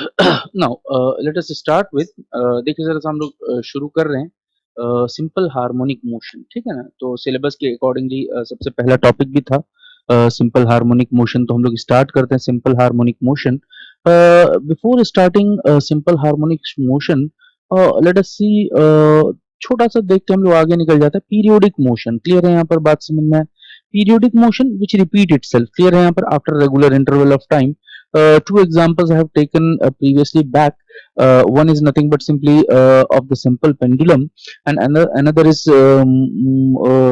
Now let us start with देखिए जरा सा हम लोग शुरू कर रहे हैं सिंपल हार्मोनिक मोशन। ठीक है ना, तो सिलेबस के अकॉर्डिंगली सबसे पहला टॉपिक भी था सिंपल हार्मोनिक मोशन। तो हम लोग स्टार्ट करते हैं simple harmonic motion. Before starting simple harmonic motion let us see, छोटा सा देख के हम लोग आगे निकल जाते हैं। पीरियोडिक मोशन क्लियर है यहाँ पर, बात समझ में है? Periodic motion which repeat itself clear है यहाँ पर after regular interval of time. Two examples I have taken previously back. One is nothing but simply of the simple pendulum, and another is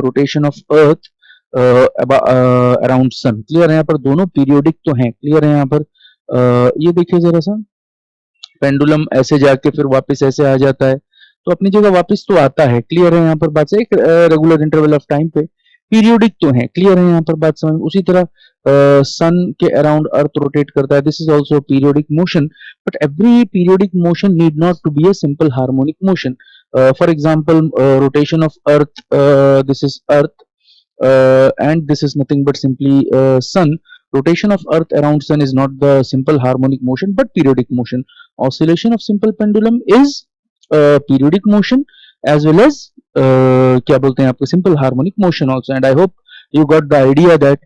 rotation of Earth around Sun. Clear है यहाँ पर, दोनों periodic तो हैं। Clear है यहाँ पर। ये देखिए जरा सा, पेंडुलम ऐसे जाके फिर वापस ऐसे आ जाता है, तो अपनी जगह वापस तो आता है। क्लियर है यहाँ पर बात से, एक रेगुलर इंटरवल ऑफ टाइम पे। पीरियोडिक तो है। क्लियर है यहाँ पर बात समझ में? उसी तरह सन के अराउंड अर्थ रोटेट करता है, this is also periodic motion. But every periodic motion need not to be a simple harmonic motion. For example rotation of earth, this is earth and this is nothing but simply sun. Rotation of earth around sun is not the simple harmonic motion but periodic motion. Oscillation of simple pendulum is periodic motion as well as क्या बोलते हैं आपको, simple harmonic motion also. And I hope you got the idea that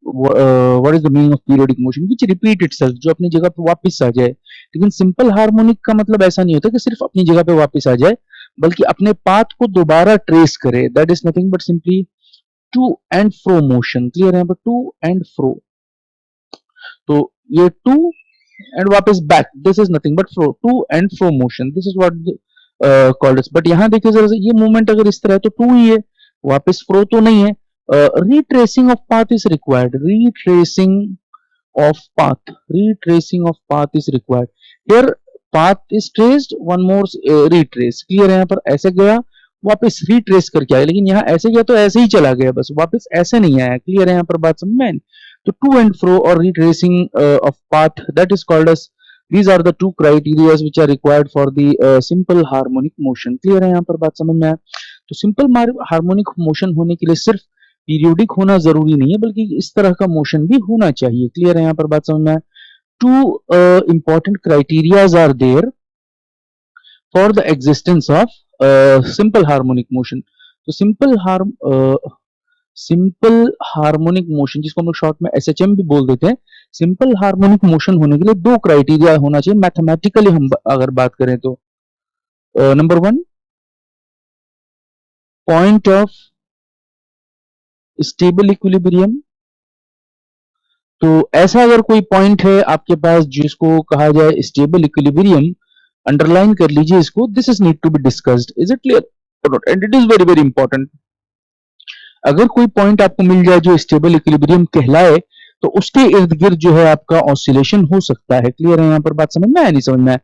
what is the meaning of periodic motion, which repeat itself, जो अपनी जगह पे वापस आ जाए। लेकिन सिंपल हार्मोनिक का मतलब ऐसा नहीं होता कि सिर्फ अपनी जगह पे वापस आ जाए, बल्कि अपने पाथ को दोबारा ट्रेस करे। That is nothing but simply to and fro motion. Clear है यहाँ पर, टू एंड फ्रो। तो ये टू एंड वापस back, this is nothing but fro, to and fro motion, this is what called. But यहाँ देखिए जरा, ये मूवमेंट अगर इस तरह है तो टू ही है, वापस फ्रो तो नहीं है। Retracing of path is required, retracing of path, retracing of path is required here. Path is traced, one more retrace। clear है यहाँ पर, ऐसे गया वापस retrace करके आया, लेकिन यहाँ ऐसे गया तो ऐसे ही चला गया, बस वापस ऐसे नहीं आया। clear है यहाँ पर बात समझ में? तो to and fro or retracing of path, that is called as, these are the two criteria which are required for the simple harmonic motion। clear है यहाँ पर बात समझ में आया? तो सिंपल हार्मोनिक मोशन होने के लिए सिर्फ पीरियोडिक होना जरूरी नहीं है, बल्कि इस तरह का मोशन भी होना चाहिए। क्लियर है यहाँ पर बात समझ में? Two important criterias are there for the existence of simple harmonic motion. तो सिंपल हार्मोनिक मोशन, जिसको हम लोग शॉर्ट में एसएचएम भी बोल देते हैं, सिंपल हार्मोनिक मोशन होने के लिए दो क्राइटेरिया होना चाहिए मैथमेटिकली हम अगर बात करें तो। Number one, point of stable equilibrium. तो ऐसा अगर कोई पॉइंट है आपके पास जिसको कहा जाए स्टेबल इक्विलिब्रियम, अंडरलाइन कर लीजिए इसको, this is need to be discussed. Is it clear? And it is very very important. अगर कोई पॉइंट आपको मिल जाए जो स्टेबल इक्विलिब्रियम कहलाए, तो उसके इर्द गिर्द जो है आपका ऑसिलेशन हो सकता है। क्लियर है यहाँ पर बात समझ में? नहीं समझ में?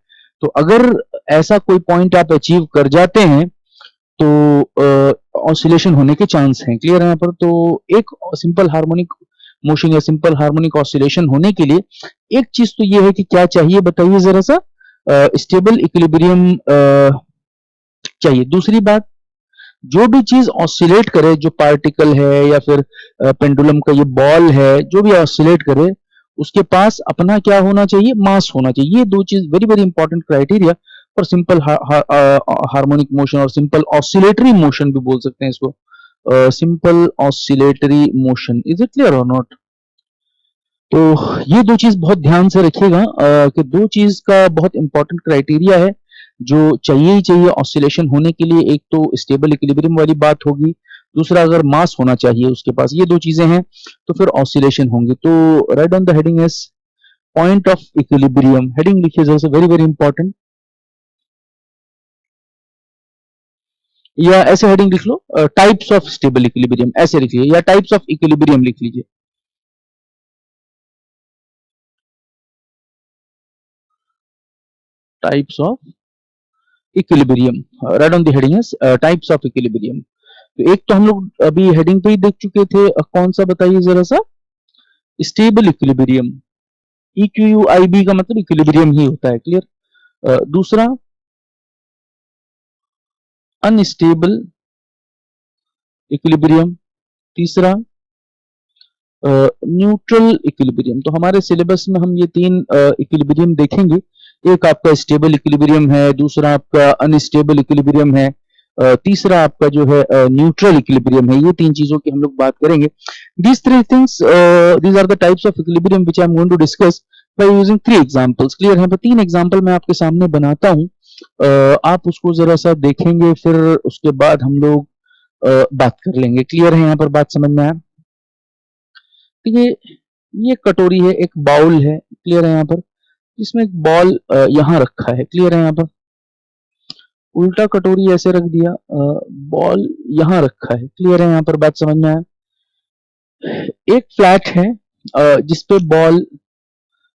तो अगर ऐसा कोई पॉइंट आप अचीव कर जाते हैं तो ऑसिलेशन होने के चांस हैं। क्लियर है यहाँ पर? तो एक सिंपल हार्मोनिक मोशन या सिंपल हार्मोनिक ऑसिलेशन होने के लिए एक चीज तो ये है कि क्या चाहिए, बताइए जरा सा? स्टेबल इक्विलिब्रियम चाहिए। दूसरी बात, जो भी चीज ऑसिलेट करे, जो पार्टिकल है या फिर पेंडुलम का ये बॉल है, जो भी ऑसिलेट करे, उसके पास अपना क्या होना चाहिए? मास होना चाहिए। ये दो चीज very very important criteria for simple harmonic motion, और सिंपल ऑसिलेटरी मोशन भी बोल सकते हैं इसको, simple oscillatory motion. Is it clear और नॉट? तो ये दो चीज बहुत ध्यान से रखिएगा कि दो चीज का बहुत इंपॉर्टेंट क्राइटेरिया है जो चाहिए ही चाहिए ऑसिलेशन होने के लिए। एक तो स्टेबल इक्विलिब्रियम वाली बात होगी, दूसरा अगर मास होना चाहिए उसके पास। ये दो चीजें हैं तो फिर ऑसिलेशन होंगे। तो right on the heading S point of equilibrium, heading लिखिए जैसे, वेरी वेरी इंपॉर्टेंट। या ऐसे हेडिंग लिख लो, टाइप्स ऑफ स्टेबल इक्विलिब्रियम ऐसे लिखिए, या टाइप्स ऑफ इक्विलिब्रियम लिख लीजिए। Types of equilibrium, right on the heading is types of equilibrium. तो एक तो हम लोग अभी हेडिंग पे ही देख चुके थे, कौन सा बताइए जरा सा? Stable equilibrium. EQUIB का मतलब इक्विलिब्रियम ही होता है। क्लियर? दूसरा अनस्टेबल इक्विलिब्रियम, तीसरा न्यूट्रल इक्विलिब्रियम, तो हमारे सिलेबस में हम ये तीन इक्विलिब्रियम देखेंगे। एक आपका स्टेबल इक्विलिब्रियम है, दूसरा आपका अनस्टेबल इक्विलिब्रियम है, तीसरा आपका जो है न्यूट्रल इक्विलिब्रियम है। ये तीन चीजों की हम लोग बात करेंगे। These three things, these are the types of equilibrium which I am going to discuss by using three examples. Clear है? मैं तीन एग्जाम्पल मैं आपके सामने बनाता हूँ, आप उसको जरा सा देखेंगे, फिर उसके बाद हम लोग बात कर लेंगे। क्लियर है? यहाँ पर बात समझ में आया? ये कटोरी है, एक बाउल है, क्लियर है? यहाँ पर इसमें एक बॉल यहाँ रखा है, क्लियर है? यहाँ पर उल्टा कटोरी ऐसे रख दिया, बॉल यहाँ रखा है, क्लियर है? यहाँ पर बात समझ में आया? एक फ्लैट है जिसपे बॉल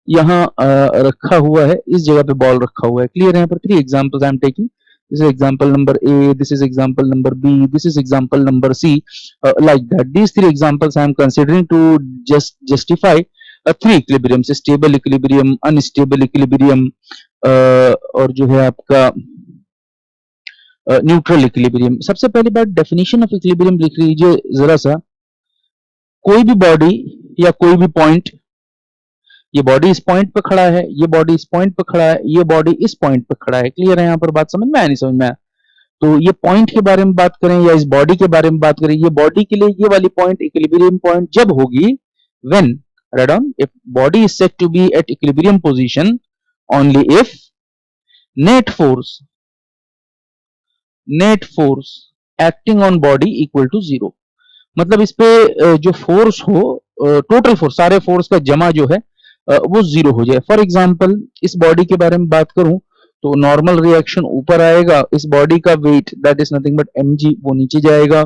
यहाँ रखा हुआ है, इस जगह पे बॉल रखा हुआ है, क्लियर है? यहाँ पर three examples I am taking. This is example number A, this is example number B, this is example number C, like that. These three examples I am considering to justify three equilibriums: stable equilibrium, unstable equilibrium, और जो है आपका neutral equilibrium. सबसे पहली बात, definition of equilibrium लिख लीजिए जरा सा। कोई भी बॉडी या कोई भी पॉइंट, ये बॉडी इस पॉइंट पे खड़ा है, ये बॉडी इस पॉइंट पे खड़ा है, ये बॉडी इस पॉइंट पे खड़ा है, क्लियर है? यहाँ पर बात समझ में आया? नहीं समझ में आया? तो ये पॉइंट के बारे में बात करें या इस बॉडी के बारे में बात करें, ये बॉडी के लिए ये वाली पॉइंट इक्विलिब्रियम पॉइंट जब होगी, when, right down, if body is said to be at equilibrium position only if net force acting on body equal to zero. मतलब इस पे जो फोर्स हो, टोटल फोर्स, सारे फोर्स का जमा जो है वो जीरो हो जाए। फॉर एग्जांपल इस बॉडी के बारे में बात करूं तो नॉर्मल रिएक्शन ऊपर आएगा, इस बॉडी का weight that is nothing but mg वो नीचे जाएगा,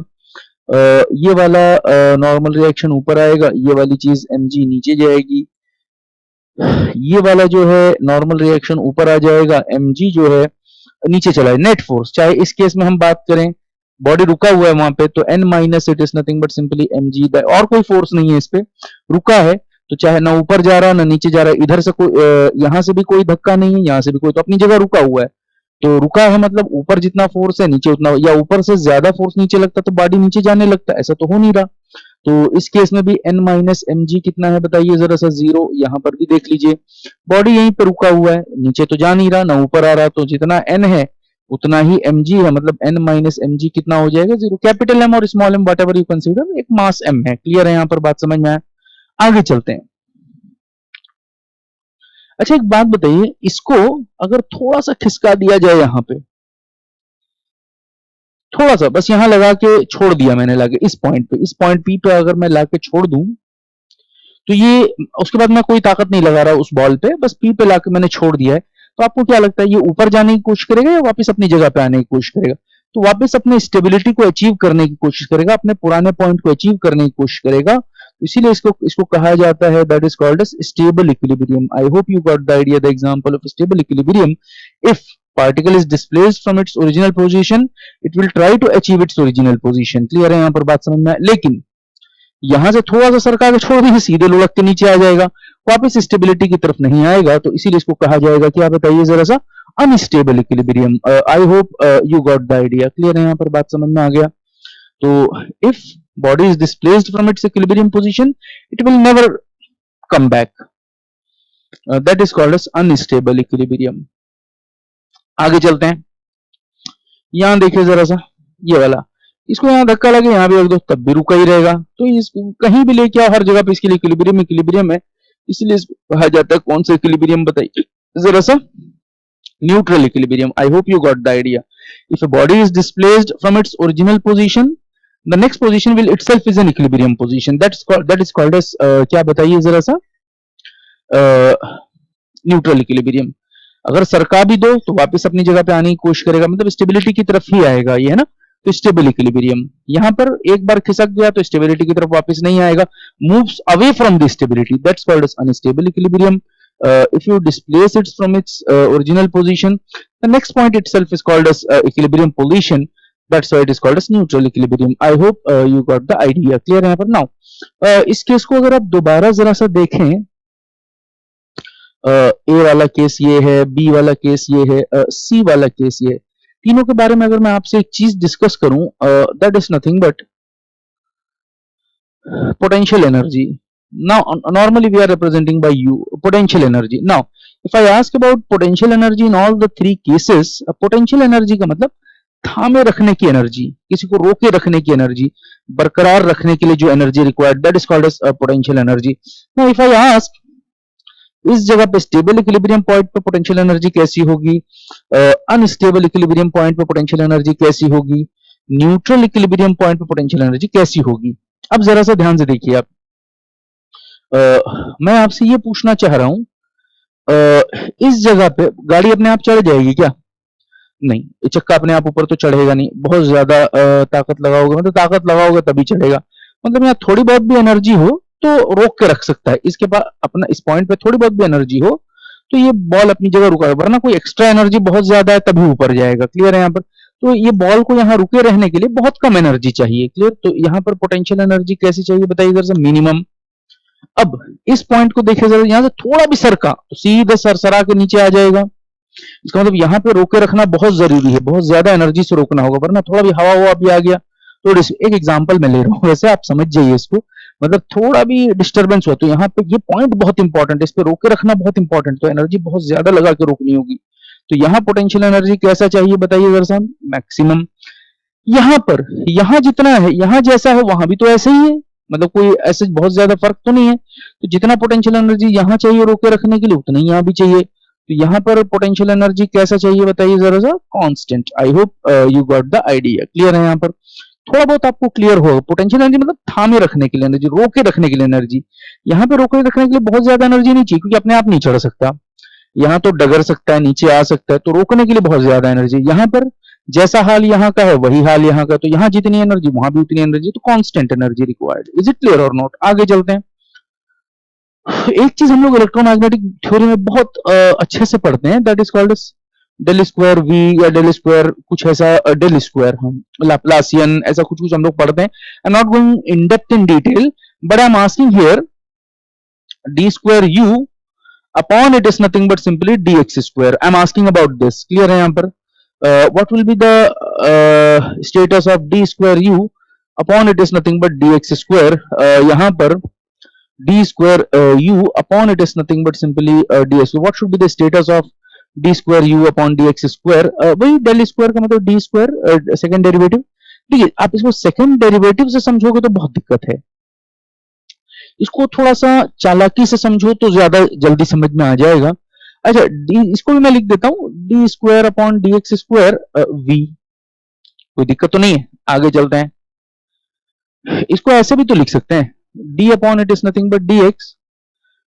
ये वाला नॉर्मल रिएक्शन ऊपर आएगा, ये वाली चीज mg नीचे जाएगी, ये वाला जो है नॉर्मल रिएक्शन ऊपर आ जाएगा, mg जो है नीचे चला है। नेट फोर्स, चाहे इस केस में हम बात करें बॉडी रुका हुआ है वहां पे, तो n minus it is nothing but simply mg, और कोई फोर्स नहीं है, इस पे रुका है, तो चाहे ना ऊपर जा रहा ना नीचे जा रहा है, इधर से कोई यहां से भी कोई धक्का नहीं है, यहां से भी कोई, तो अपनी जगह रुका हुआ है। तो रुका है मतलब ऊपर जितना फोर्स है नीचे उतना, या ऊपर से ज्यादा फोर्स नीचे लगता तो बॉडी नीचे जाने लगता, ऐसा तो हो नहीं रहा। तो इस केस में भी n माइनस mg कितना है बताइए जरा सा, जीरो। यहाँ पर भी देख लीजिए, बॉडी यहीं पे रुका हुआ है, नीचे तो जा नहीं रहा ना ऊपर आ रहा, तो जितना n है उतना ही mg है, मतलब n माइनस mg कितना हो जाएगा, जीरो। कैपिटल M और small m whatever you consider, एक मास m है, क्लियर है? यहाँ पर बात समझ में आया? आगे चलते हैं। अच्छा एक बात बताइए, इसको अगर थोड़ा सा खिसका दिया जाए, यहाँ पे थोड़ा सा बस यहाँ लगा के छोड़ दिया मैंने, लाके इस पॉइंट P पे अगर मैं लाके छोड़ दूं, तो ये, उसके बाद मैं कोई ताकत नहीं लगा रहा उस बॉल पे, बस P पे लाके मैंने छोड़ दिया है, तो आपको क्या लगता है ये ऊपर जाने की कोशिश करेगा या वापस अपनी जगह पे आने की कोशिश करेगा? तो वापस अपने स्टेबिलिटी को अचीव करने की कोशिश करेगा, अपने पुराने पॉइंट को अचीव करने की कोशिश करेगा। इसीलिए इसको कहा जाता है that is called as stable equilibrium. I hope you got the idea, the example of stable equilibrium. If particle is displaced from its original position, it will try to achieve its original position। Clear है? यहाँ पर बात समझ में आए? लेकिन यहां से थोड़ा सा सरका के छोड़ देंगे, सीधे लुढ़क के नीचे आ जाएगा, वापस स्टेबिलिटी की तरफ नहीं आएगा, तो इसीलिए इसको कहा जाएगा, क्या बताइए जरा सा, unstable equilibrium. I hope you got the idea. Clear है? यहाँ पर बात समझ में आ गया? तो if body is displaced from its equilibrium position, it will never come back, that is called as unstable equilibrium. आगे चलते हैं, यहां देखिए जरा सा, ये वाला, इसको यहाँ धक्का लगे, यहाँ भी रख दो, तब भी रुका ही रहेगा। तो इसको कहीं भी लेके आओ, हर जगह पे इसके लिए इक्विलिब्रियम है, इसलिए इसको कहा जाता है कौन सा इक्विलिब्रियम बताइए जरा सा, neutral equilibrium. I hope you got the idea. If a body is displaced from its original position, the next position will itself is an equilibrium position, that is called as, क्या बताइए जरा सा, neutral equilibrium. अगर सरका भी दो तो वापस अपनी जगह पे आने की कोशिश करेगा, मतलब स्टेबिलिटी की तरफ ही आएगा, ये है ना, तो स्टेबल इक्विलिब्रियम। यहां पर एक बार खिसक गया तो स्टेबिलिटी की तरफ वापस नहीं आएगा, moves away from the stability, that's called as unstable equilibrium. if you displace it from its original position, the next point itself is called as equilibrium position, that's why it is called as neutral equilibrium। I hope you got the idea। clear है यहाँ पर? now इस case को अगर आप दोबारा जरा सा देखें, ए वाला केस ये है, बी वाला केस ये है, सी वाला केस ये है, तीनों के बारे में अगर मैं आपसे एक चीज डिस्कस करूं, that is nothing but potential energy. Now normally we are representing by U potential energy. Now if I ask about potential energy in all the three cases, potential energy का मतलब थामे रखने की एनर्जी, किसी को रोके रखने की एनर्जी, बरकरार रखने के लिए जो energy required, that is called as potential energy. Now if I ask, इस जगह पे स्टेबल इक्विलिब्रियम पॉइंट पे पोटेंशियल एनर्जी कैसी होगी, अनस्टेबल इक्विलिब्रियम पॉइंट पे पोटेंशियल एनर्जी कैसी होगी, न्यूट्रल इक्विलिब्रियम पॉइंट पे पोटेंशियल एनर्जी कैसी होगी. अब जरा सा ध्यान से देखिए आप, मैं आपसे ये पूछना चाह रहा हूं, इस जगह पे गाड़ी अपने आप चढ़ जाएगी क्या? नहीं, ये चक्का अपने आप ऊपर तो चढ़ेगा नहीं, बहुत ज्यादा ताकत लगाओगे, मतलब ताकत लगाओगे तभी चढ़ेगा. मतलब यहाँ थोड़ी बहुत भी एनर्जी हो तो रोक के रख सकता है, इसके पास अपना इस पॉइंट पे थोड़ी बहुत भी एनर्जी हो तो ये बॉल अपनी जगह रुका, वरना कोई एक्स्ट्रा एनर्जी बहुत ज्यादा है तभी ऊपर जाएगा. क्लियर है यहाँ पर? तो ये बॉल को यहाँ रुके रहने के लिए बहुत कम एनर्जी चाहिए. क्लियर? तो यहाँ पर पोटेंशियल एनर्जी कैसी चाहिए बताइए इधर से, मिनिमम. अब इस पॉइंट को देखिए जरा, यहाँ से थोड़ा भी सरका तो सीधे सरसरा के नीचे आ जाएगा. इसका मतलब यहाँ पे रोके रखना बहुत जरूरी है, बहुत ज्यादा एनर्जी से रोकना होगा, वरना थोड़ा भी हवा हुआ भी आ गया तो एक एग्जांपल मैं ले रहा हूँ, वैसे आप समझ जाइए इसको. मतलब थोड़ा भी डिस्टरबेंस हो तो यहाँ पे ये पॉइंट बहुत इंपॉर्टेंट है, इस पे रोके रखना बहुत इंपॉर्टेंट, तो एनर्जी बहुत ज्यादा लगा के रोकनी होगी. तो यहाँ पोटेंशियल एनर्जी कैसा चाहिए बताइए जरा सा, मैक्सिमम. यहाँ पर यहाँ जितना है, यहाँ जैसा है वहां भी तो ऐसे ही है, मतलब कोई ऐसे बहुत ज्यादा फर्क तो नहीं है. तो जितना पोटेंशियल एनर्जी यहाँ चाहिए रोके रखने के लिए उतना ही यहाँ भी चाहिए. तो यहाँ पर पोटेंशियल एनर्जी कैसा चाहिए बताइए जरा सा, constant. I hope you got the idea. Clear है? यहाँ पर थोड़ा बहुत आपको क्लियर होगा. पोटेंशियल एनर्जी मतलब थामे रखने के लिए एनर्जी, रोके रखने के लिए एनर्जी. यहाँ पे रोके रखने के लिए बहुत ज्यादा एनर्जी नहीं चाहिए, क्योंकि अपने आप नहीं चढ़ सकता, यहाँ तो डगर सकता है, नीचे आ सकता है, तो रोकने के लिए बहुत ज्यादा एनर्जी. यहाँ पर जैसा हाल यहाँ का है वही हाल यहाँ का, तो यहाँ जितनी एनर्जी वहां भी उतनी एनर्जी, तो constant energy required. Is it clear और नॉट? आगे चलते हैं. एक चीज हम लोग इलेक्ट्रोमैग्नेटिक थ्योरी में बहुत अच्छे से पढ़ते हैं, that is called del square v या डेल स्क्वायर, कुछ ऐसा, डेल स्क्वायर, हम लैप्लासियन, ऐसा कुछ कुछ हम लोग पढ़ते हैं. I am not going in depth in detail, but I am asking here, D square you upon it is nothing but simply dx square. I am asking about this. Clear है यहाँ पर? What will be the status of d square u upon it is nothing but dx square? यहाँ पर d square u upon it is nothing but simply dx. What should be the status of d square u upon dx square? वही del square का मतलब d square second derivative. ठीक है, आप इसको second derivative से समझोगे तो बहुत दिक्कत है, इसको थोड़ा सा चालाकी से समझो तो ज्यादा जल्दी समझ में आ जाएगा. अच्छा, डी इसको भी मैं लिख देता हूं, d square upon d x square v. कोई दिक्कत तो नहीं है? आगे चलते हैं. इसको ऐसे भी तो लिख सकते हैं, d upon it is nothing but d x,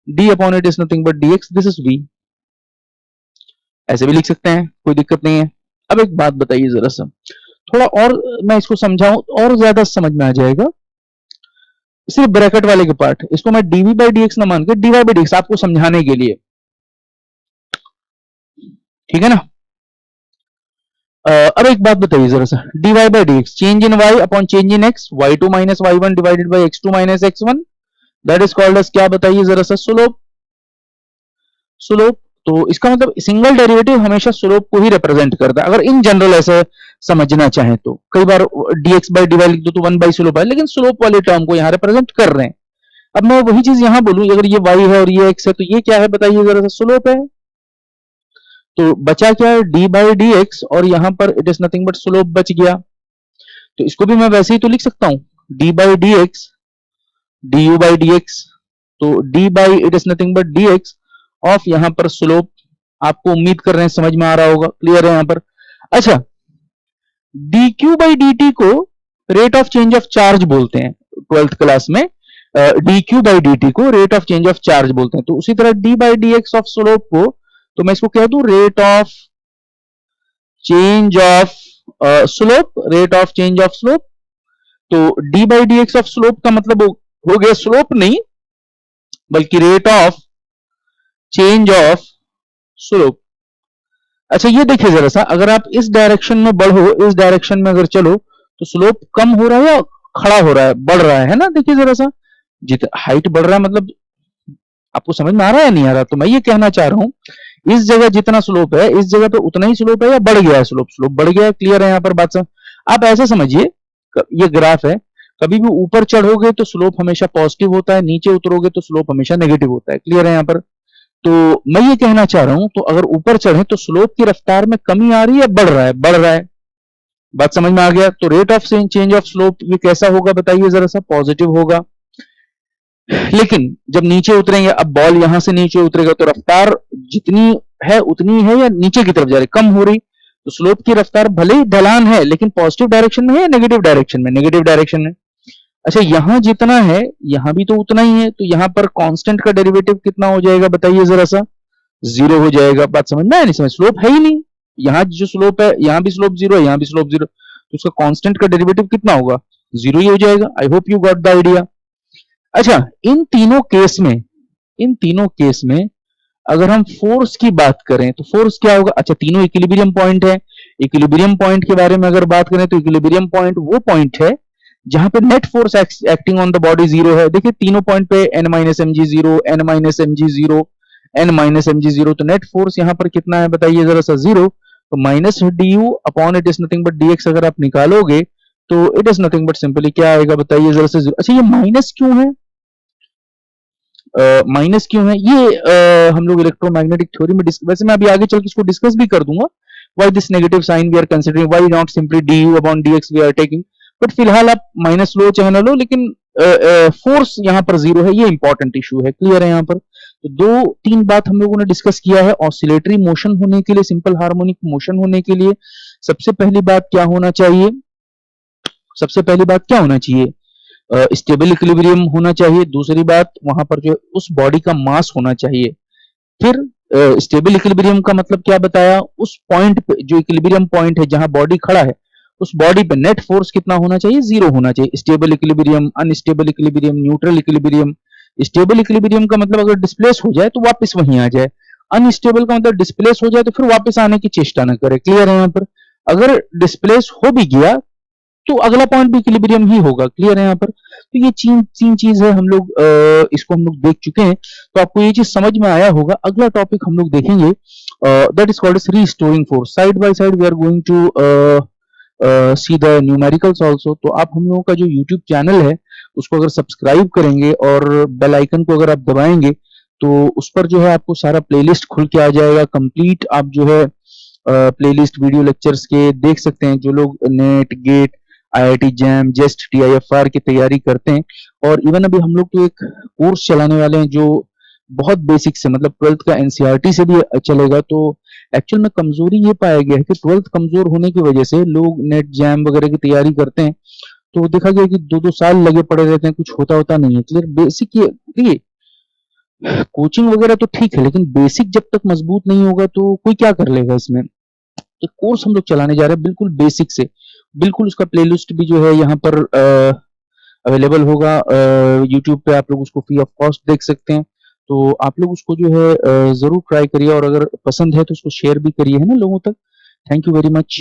d upon it is nothing but d x, this is v. ऐसे भी लिख सकते हैं, कोई दिक्कत नहीं है. अब एक बात बताइए जरा सा, थोड़ा और मैं इसको समझाऊं और ज्यादा समझ में आ जाएगा. सिर्फ ब्रैकेट वाले के पार्ट, इसको मैं dv बाई dx ना मान के dy बाई dx आपको समझाने के लिए, ठीक है ना. अब एक बात बताइए जरा सा, dy by dx, change in y upon change in x, y2 minus y1 divided by x2 minus x1, that is called as क्या बताइए जरा सा, स्लोप. स्लोप. तो इसका मतलब सिंगल डेरिवेटिव हमेशा स्लोप को ही रिप्रेजेंट करता है, अगर इन जनरल ऐसे समझना चाहें तो. कई बार dx बाई dy लिख दो तो 1 बाई स्लोप है, लेकिन स्लोप वाले टर्म को यहाँ रिप्रेजेंट कर रहे हैं. अब मैं वही चीज यहाँ बोलूं, अगर ये y है और ये x है तो ये क्या है बताइए जरा सा, स्लोप है. तो बचा क्या है, d बाई डी एक्स, और यहाँ पर it is nothing but slope बच गया. तो इसको भी मैं वैसे ही तो लिख सकता हूँ, d by D x D you by D x. तो d by it is nothing but d x of यहाँ पर स्लोप. आपको उम्मीद कर रहे हैं समझ में आ रहा होगा. क्लियर है यहाँ पर? अच्छा, dq बाई dt को rate of change of charge बोलते हैं 12th क्लास में. dq बाई dt को rate of change of charge बोलते हैं. तो उसी तरह d by dx of slope को तो मैं इसको कह दूं rate of change of slope, rate of change of slope. तो d by dx of slope का मतलब हो गया स्लोप नहीं बल्कि rate of change of slope. अच्छा, ये देखिए जरा सा, अगर आप इस डायरेक्शन में बढ़ो, इस डायरेक्शन में अगर चलो तो स्लोप कम हो रहा है या खड़ा हो रहा है, बढ़ रहा है ना. देखिए जरा सा, जितना हाइट बढ़ रहा है, मतलब आपको समझ में आ रहा है नहीं आ रहा? तो मैं ये कहना चाह रहा हूं, इस जगह जितना स्लोप है इस जगह पे उतना ही स्लोप है या बढ़ गया है स्लोप? स्लोप बढ़ गया है. क्लियर है यहाँ पर बात? सब आप ऐसे समझिए, ये ग्राफ है, कभी भी ऊपर चढ़ोगे तो स्लोप हमेशा पॉजिटिव होता है, नीचे उतरोगे तो स्लोप हमेशा नेगेटिव होता है। क्लियर है यहाँ पर? तो मैं ये कहना चाह रहा हूं, तो अगर ऊपर चढ़े तो स्लोप की रफ्तार में कमी आ रही है, बढ़ रहा है? बढ़ रहा है। बात समझ में आ गया? तो rate of change of slope ये कैसा होगा बताइए जरा सा? पॉजिटिव होगा। लेकिन जब नीचे उतरेंगे, अब बॉल यहां से नीचे उतरेगा तो रफ्तार जितनी है उतनी है या नीचे की तरफ जा रही, कम हो रही? तो स्लोप की रफ्तार भले ही ढलान है लेकिन पॉजिटिव डायरेक्शन में है या नेगेटिव डायरेक्शन में? नेगेटिव डायरेक्शन में। अच्छा, यहां जितना है यहां भी तो उतना ही है, तो यहां पर कांस्टेंट का डेरिवेटिव कितना हो जाएगा बताइए जरा सा? जीरो हो जाएगा। बात समझ में आया? नहीं समझ? स्लोप है ही नहीं, यहाँ जो स्लोप है यहां भी स्लोप जीरो है, यहां भी स्लोप जीरो, तो उसका कांस्टेंट का डेरिवेटिव कितना होगा? जीरो ही हो जाएगा। आई hope you got the idea. अच्छा, इन तीनों केस में अगर हम फोर्स की बात करें तो फोर्स क्या होगा? अच्छा, तीनों इक्विलिब्रियम पॉइंट है। इक्विलिब्रियम पॉइंट के बारे में अगर बात करें तो इक्विलिब्रियम पॉइंट वो पॉइंट है जहां पे net force acting on the body zero है। देखिए तीनों पॉइंट पे n minus m g zero, n minus m g zero, n minus m g zero, तो नेट फोर्स यहाँ पर कितना है बताइए जरा सा? जीरो। तो minus d u upon it is nothing but d x अगर आप निकालोगे तो it is nothing but simply क्या आएगा बताइए जरा सा? जीरो। अच्छा, ये माइनस क्यों है? माइनस क्यों है ये? हम लोग इलेक्ट्रोमैग्नेटिक थ्योरी में वैसे मैं अभी आगे चल के इसको डिस्कस भी कर दूंगा। Why this negative sign we are considering, why not simply d u upon d x we are taking. But फिलहाल आप माइनस लो चाहे ना लो, लेकिन फोर्स यहाँ पर जीरो है, ये इंपॉर्टेंट इशू है। क्लियर है यहाँ पर? तो दो तीन बात हम लोगों ने डिस्कस किया है। ऑसिलेटरी मोशन होने के लिए, सिंपल हार्मोनिक मोशन होने के लिए सबसे पहली बात क्या होना चाहिए? सबसे पहली बात क्या होना चाहिए? स्टेबल इक्विलिब्रियम होना चाहिए। दूसरी बात, वहां पर जो उस बॉडी का मास होना चाहिए। फिर स्टेबल इक्विलिब्रियम का मतलब क्या बताया? उस पॉइंट पे जो इक्विलिब्रियम पॉइंट है जहां बॉडी खड़ा है उस बॉडी पे नेट फोर्स कितना होना चाहिए? जीरो होना चाहिए। Stable equilibrium, unstable equilibrium, neutral equilibrium. Stable equilibrium का मतलब अगर डिस्प्लेस हो जाए तो वापस वहीं आ जाए। अनस्टेबल का मतलब डिस्प्लेस हो जाए तो फिर वापस आने की चेष्टा न करे। क्लियर है यहाँ पर? अगर डिस्प्लेस हो भी गया तो अगला पॉइंट भी इक्विलिब्रियम ही होगा। क्लियर है यहाँ पर? तो ये तीन चीज है, हम लोग इसको हम लोग देख चुके हैं, तो आपको ये चीज समझ में आया होगा। अगला टॉपिक हम लोग देखेंगे, that is called restoring force. Side by side we are going to see the numericals also. तो आप हम लोगों का जो यूट्यूब चैनल है उसको अगर सब्सक्राइब करेंगे और बेल आइकन को अगर आप दबाएंगे तो उस पर जो है आपको सारा प्लेलिस्ट खुल के आ जाएगा कंप्लीट। आप जो है प्लेलिस्ट वीडियो लेक्चर्स के देख सकते हैं। जो लोग NET, GATE, IIT JAM, JEST, TIFR की तैयारी करते हैं, और इवन अभी हम लोग तो एक कोर्स चलाने वाले हैं जो बहुत बेसिक से, मतलब 12th का एनसीईआरटी से भी चलेगा। तो एक्चुअल में कमजोरी ये पाया गया है कि 12th कमजोर होने की वजह से लोग नेट, जैम वगैरह की तैयारी करते हैं, तो देखा गया कि 2-2 साल लगे पड़े रहते हैं, कुछ होता नहीं है। क्लियर? बेसिक ये देखिए, कोचिंग वगैरह तो ठीक है लेकिन बेसिक जब तक मजबूत नहीं होगा तो कोई क्या कर लेगा इसमें। एक कोर्स हम लोग चलाने जा रहे हैं बिल्कुल बेसिक से, बिल्कुल उसका प्लेलिस्ट भी जो है यहाँ पर अवेलेबल होगा यूट्यूब पे। आप लोग उसको फ्री ऑफ कॉस्ट देख सकते हैं। तो आप लोग उसको जो है जरूर ट्राई करिए, और अगर पसंद है तो उसको शेयर भी करिए, है ना, लोगों तक। Thank you very much.